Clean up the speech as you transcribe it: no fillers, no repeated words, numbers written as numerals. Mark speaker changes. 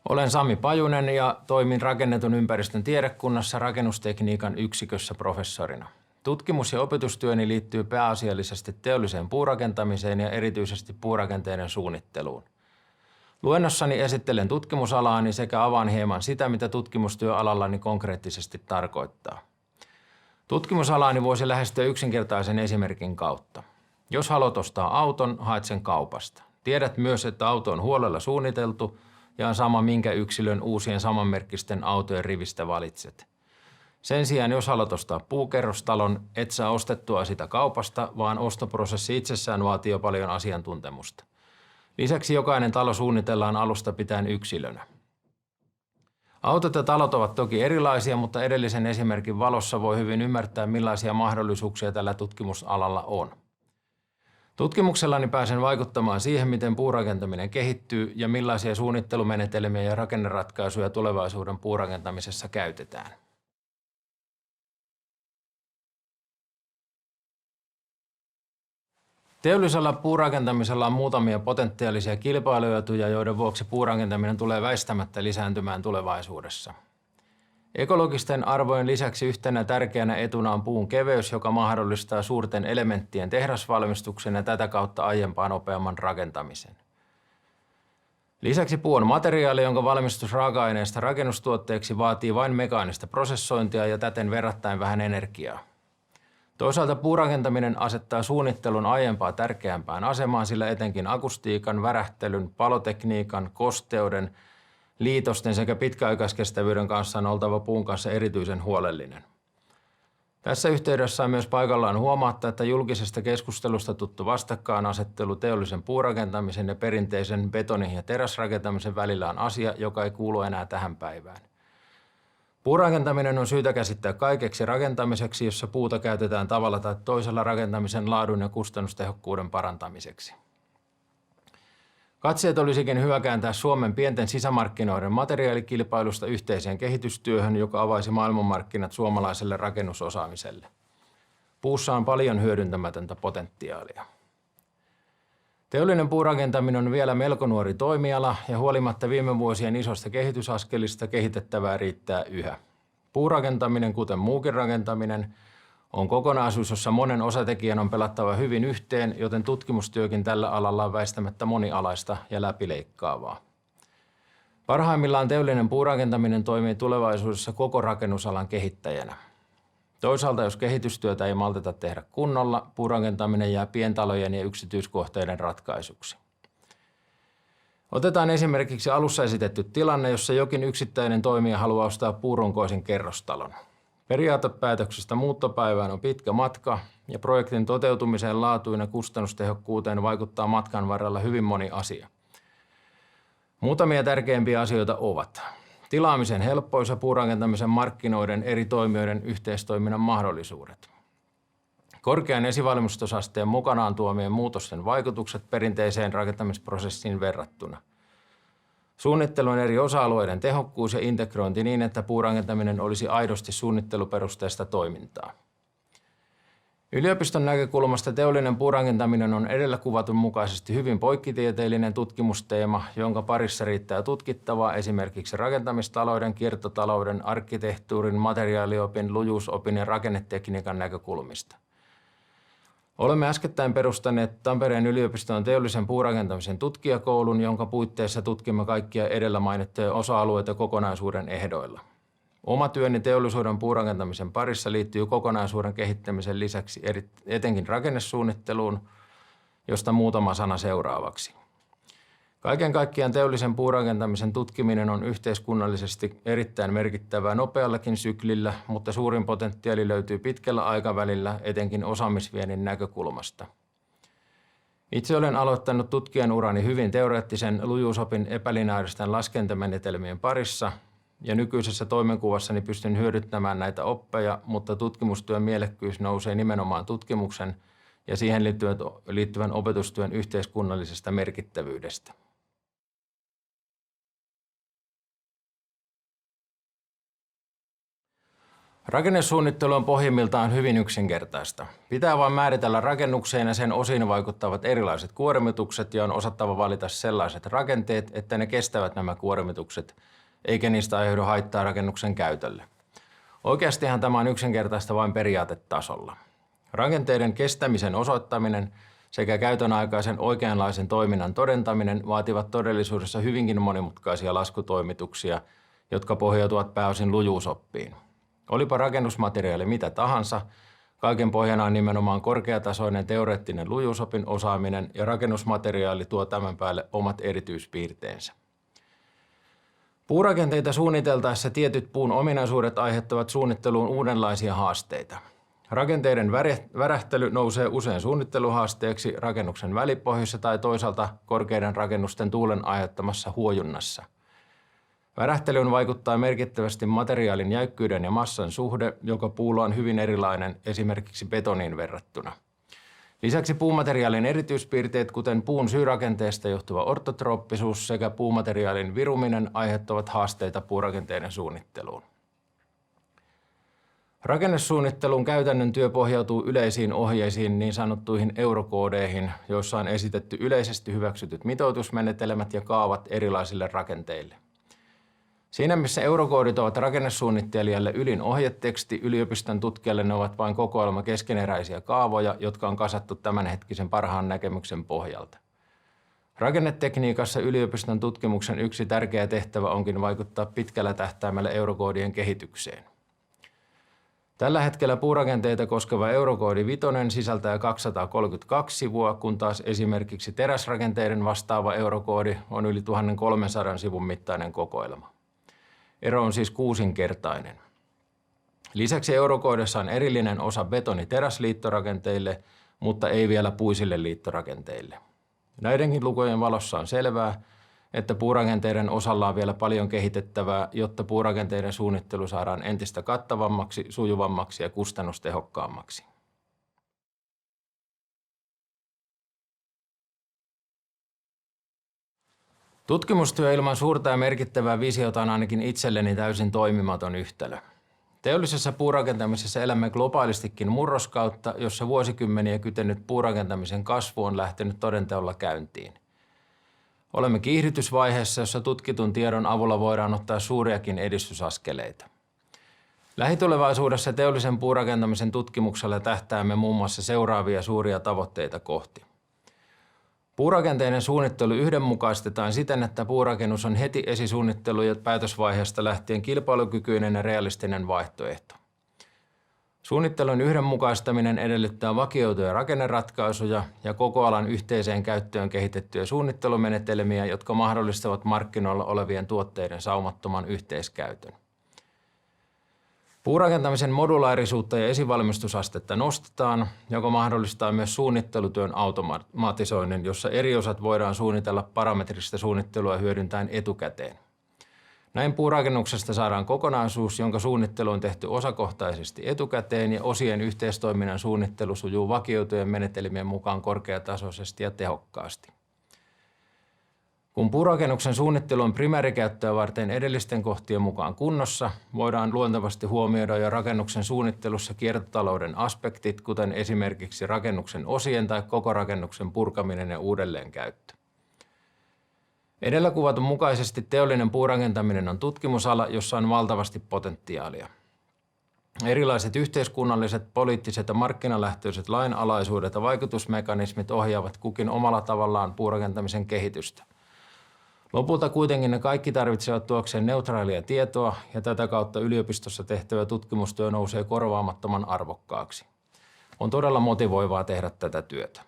Speaker 1: Olen Sami Pajunen ja toimin rakennetun ympäristön tiedekunnassa rakennustekniikan yksikössä professorina. Tutkimus- ja opetustyöni liittyy pääasiallisesti teolliseen puurakentamiseen ja erityisesti puurakenteiden suunnitteluun. Luennossani esittelen tutkimusalaani sekä avaan hieman sitä, mitä tutkimustyö alallani konkreettisesti tarkoittaa. Tutkimusalaani voisi lähestyä yksinkertaisen esimerkin kautta. Jos haluat ostaa auton, haet sen kaupasta. Tiedät myös, että auto on huolella suunniteltu ja on sama minkä yksilön uusien samanmerkkisten autojen rivistä valitset. Sen sijaan, jos haluat ostaa puukerrostalon, et saa ostettua sitä kaupasta, vaan ostoprosessi itsessään vaatii jo paljon asiantuntemusta. Lisäksi jokainen talo suunnitellaan alusta pitäen yksilönä. Autot ja talot ovat toki erilaisia, mutta edellisen esimerkin valossa voi hyvin ymmärtää, millaisia mahdollisuuksia tällä tutkimusalalla on. Tutkimuksellani pääsen vaikuttamaan siihen, miten puurakentaminen kehittyy ja millaisia suunnittelumenetelmiä ja rakenneratkaisuja tulevaisuuden puurakentamisessa käytetään. Teollisella puurakentamisella on muutamia potentiaalisia kilpailuetuja, joiden vuoksi puurakentaminen tulee väistämättä lisääntymään tulevaisuudessa. Ekologisten arvojen lisäksi yhtenä tärkeänä etuna on puun keveys, joka mahdollistaa suurten elementtien tehdasvalmistuksen ja tätä kautta aiempaa nopeamman rakentamisen. Lisäksi puu on materiaali, jonka valmistus raaka-aineesta rakennustuotteeksi vaatii vain mekaanista prosessointia ja täten verrattain vähän energiaa. Toisaalta puurakentaminen asettaa suunnittelun aiempaa tärkeämpään asemaan, sillä etenkin akustiikan, värähtelyn, palotekniikan, kosteuden, liitosten sekä pitkäaikaiskestävyyden kanssa on oltava puun kanssa erityisen huolellinen. Tässä yhteydessä on myös paikallaan huomauttaa, että julkisesta keskustelusta tuttu vastakkainasettelu teollisen puurakentamisen ja perinteisen betoni- ja teräsrakentamisen välillä on asia, joka ei kuulu enää tähän päivään. Puurakentaminen on syytä käsittää kaikeksi rakentamiseksi, jossa puuta käytetään tavalla tai toisella rakentamisen laadun ja kustannustehokkuuden parantamiseksi. Katseet olisikin hyvä kääntää Suomen pienten sisämarkkinoiden materiaalikilpailusta yhteiseen kehitystyöhön, joka avaisi maailmanmarkkinat suomalaiselle rakennusosaamiselle. Puussa on paljon hyödyntämätöntä potentiaalia. Teollinen puurakentaminen on vielä melko nuori toimiala ja huolimatta viime vuosien isosta kehitysaskelista kehitettävää riittää yhä. Puurakentaminen, kuten muukin rakentaminen, on kokonaisuus, jossa monen osatekijän on pelattava hyvin yhteen, joten tutkimustyökin tällä alalla on väistämättä monialaista ja läpileikkaavaa. Parhaimmillaan teollinen puurakentaminen toimii tulevaisuudessa koko rakennusalan kehittäjänä. Toisaalta, jos kehitystyötä ei malteta tehdä kunnolla, puurakentaminen jää pientalojen ja yksityiskohteiden ratkaisuksi. Otetaan esimerkiksi alussa esitetty tilanne, jossa jokin yksittäinen toimija haluaa ostaa puurunkoisen kerrostalon. Periaatepäätöksestä muuttopäivään on pitkä matka ja projektin toteutumiseen, laatuun ja kustannustehokkuuteen vaikuttaa matkan varrella hyvin moni asia. Muutamia tärkeimpiä asioita ovat tilaamisen helppous ja puurakentamisen markkinoiden eri toimijoiden yhteistoiminnan mahdollisuudet. Korkean esivalmistusasteen mukanaan tuomien muutosten vaikutukset perinteiseen rakentamisprosessiin verrattuna. Suunnittelun eri osa-alueiden tehokkuus ja integrointi niin, että puurakentaminen olisi aidosti suunnitteluperusteista toimintaa. Yliopiston näkökulmasta teollinen puurakentaminen on edellä kuvatun mukaisesti hyvin poikkitieteellinen tutkimusteema, jonka parissa riittää tutkittavaa esimerkiksi rakentamistalouden, kiertotalouden, arkkitehtuurin, materiaaliopin, lujuusopin ja rakennetekniikan näkökulmista. Olemme äskettäin perustaneet Tampereen yliopiston teollisen puurakentamisen tutkijakoulun, jonka puitteissa tutkimme kaikkia edellä mainittuja osa-alueita kokonaisuuden ehdoilla. Oma työni teollisuuden puurakentamisen parissa liittyy kokonaisuuden kehittämisen lisäksi etenkin rakennesuunnitteluun, josta muutama sana seuraavaksi. Kaiken kaikkiaan teollisen puurakentamisen tutkiminen on yhteiskunnallisesti erittäin merkittävää nopeallakin syklillä, mutta suurin potentiaali löytyy pitkällä aikavälillä etenkin osaamisviennin näkökulmasta. Itse olen aloittanut tutkijan urani hyvin teoreettisen lujuusopin epälineaaristen laskentamenetelmien parissa ja nykyisessä toimenkuvassani pystyn hyödyntämään näitä oppeja, mutta tutkimustyön mielekkyys nousee nimenomaan tutkimuksen ja siihen liittyvän opetustyön yhteiskunnallisesta merkittävyydestä. Rakennesuunnittelu on pohjimmiltaan hyvin yksinkertaista. Pitää vain määritellä rakennukseen ja sen osiin vaikuttavat erilaiset kuormitukset ja on osattava valita sellaiset rakenteet, että ne kestävät nämä kuormitukset, eikä niistä aiheudu haittaa rakennuksen käytölle. Oikeastihan tämä on yksinkertaista vain periaatetasolla. Rakenteiden kestämisen osoittaminen sekä käytön aikaisen oikeanlaisen toiminnan todentaminen vaativat todellisuudessa hyvinkin monimutkaisia laskutoimituksia, jotka pohjautuvat pääosin lujuusoppiin. Olipa rakennusmateriaali mitä tahansa, kaiken pohjana on nimenomaan korkeatasoinen teoreettinen lujuusopin osaaminen ja rakennusmateriaali tuo tämän päälle omat erityispiirteensä. Puurakenteita suunniteltaessa tietyt puun ominaisuudet aiheuttavat suunnitteluun uudenlaisia haasteita. Rakenteiden värähtely nousee usein suunnitteluhaasteeksi rakennuksen välipohjissa tai toisaalta korkeiden rakennusten tuulen aiheuttamassa huojunnassa. Värähtelyyn vaikuttaa merkittävästi materiaalin jäykkyyden ja massan suhde, joka puulla on hyvin erilainen esimerkiksi betoniin verrattuna. Lisäksi puumateriaalin erityispiirteet, kuten puun syyrakenteesta johtuva ortotrooppisuus sekä puumateriaalin viruminen, aiheuttavat haasteita puurakenteiden suunnitteluun. Rakennesuunnittelun käytännön työ pohjautuu yleisiin ohjeisiin, niin sanottuihin eurokoodeihin, joissa on esitetty yleisesti hyväksytyt mitoitusmenetelmät ja kaavat erilaisille rakenteille. Siinä missä eurokoodit ovat rakennesuunnittelijalle ylin ohjeteksti, yliopiston tutkijalle ne ovat vain kokoelma keskeneräisiä kaavoja, jotka on kasattu tämänhetkisen parhaan näkemyksen pohjalta. Rakennetekniikassa yliopiston tutkimuksen yksi tärkeä tehtävä onkin vaikuttaa pitkällä tähtäimellä eurokoodien kehitykseen. Tällä hetkellä puurakenteita koskeva eurokoodi 5 sisältää 232 sivua, kun taas esimerkiksi teräsrakenteiden vastaava eurokoodi on yli 1300 sivun mittainen kokoelma. Ero on siis 6-kertainen. Lisäksi eurokoodissa on erillinen osa betoni-teräsliittorakenteille, mutta ei vielä puisille liittorakenteille. Näidenkin lukujen valossa on selvää, että puurakenteiden osalla on vielä paljon kehitettävää, jotta puurakenteiden suunnittelu saadaan entistä kattavammaksi, sujuvammaksi ja kustannustehokkaammaksi. Tutkimustyö ilman suurta ja merkittävää visiota on ainakin itselleni täysin toimimaton yhtälö. Teollisessa puurakentamisessa elämme globaalistikin murroskautta, jossa vuosikymmeniä kytenyt puurakentamisen kasvu on lähtenyt todenteolla käyntiin. Olemme kiihdytysvaiheessa, jossa tutkitun tiedon avulla voidaan ottaa suuriakin edistysaskeleita. Lähitulevaisuudessa teollisen puurakentamisen tutkimuksella tähtäämme muun muassa seuraavia suuria tavoitteita kohti. Puurakenteiden suunnittelu yhdenmukaistetaan siten, että puurakennus on heti esisuunnittelu- ja päätösvaiheesta lähtien kilpailukykyinen ja realistinen vaihtoehto. Suunnittelun yhdenmukaistaminen edellyttää vakioituja rakenneratkaisuja ja koko alan yhteiseen käyttöön kehitettyjä suunnittelumenetelmiä, jotka mahdollistavat markkinoilla olevien tuotteiden saumattoman yhteiskäytön. Puurakentamisen modulaarisuutta ja esivalmistusastetta nostetaan, joka mahdollistaa myös suunnittelutyön automatisoinnin, jossa eri osat voidaan suunnitella parametrista suunnittelua hyödyntäen etukäteen. Näin puurakennuksesta saadaan kokonaisuus, jonka suunnittelu on tehty osakohtaisesti etukäteen ja osien yhteistoiminnan suunnittelu sujuu vakioitujen menetelmien mukaan korkeatasoisesti ja tehokkaasti. Kun puurakennuksen suunnittelu on primäärikäyttöä varten edellisten kohtien mukaan kunnossa, voidaan luontevasti huomioida jo rakennuksen suunnittelussa kiertotalouden aspektit, kuten esimerkiksi rakennuksen osien tai koko rakennuksen purkaminen ja uudelleenkäyttö. Edellä kuvatun mukaisesti teollinen puurakentaminen on tutkimusala, jossa on valtavasti potentiaalia. Erilaiset yhteiskunnalliset, poliittiset ja markkinalähtöiset lainalaisuudet ja vaikutusmekanismit ohjaavat kukin omalla tavallaan puurakentamisen kehitystä. Lopulta kuitenkin ne kaikki tarvitsevat tuokseen neutraalia tietoa ja tätä kautta yliopistossa tehtävä tutkimustyö nousee korvaamattoman arvokkaaksi. On todella motivoivaa tehdä tätä työtä.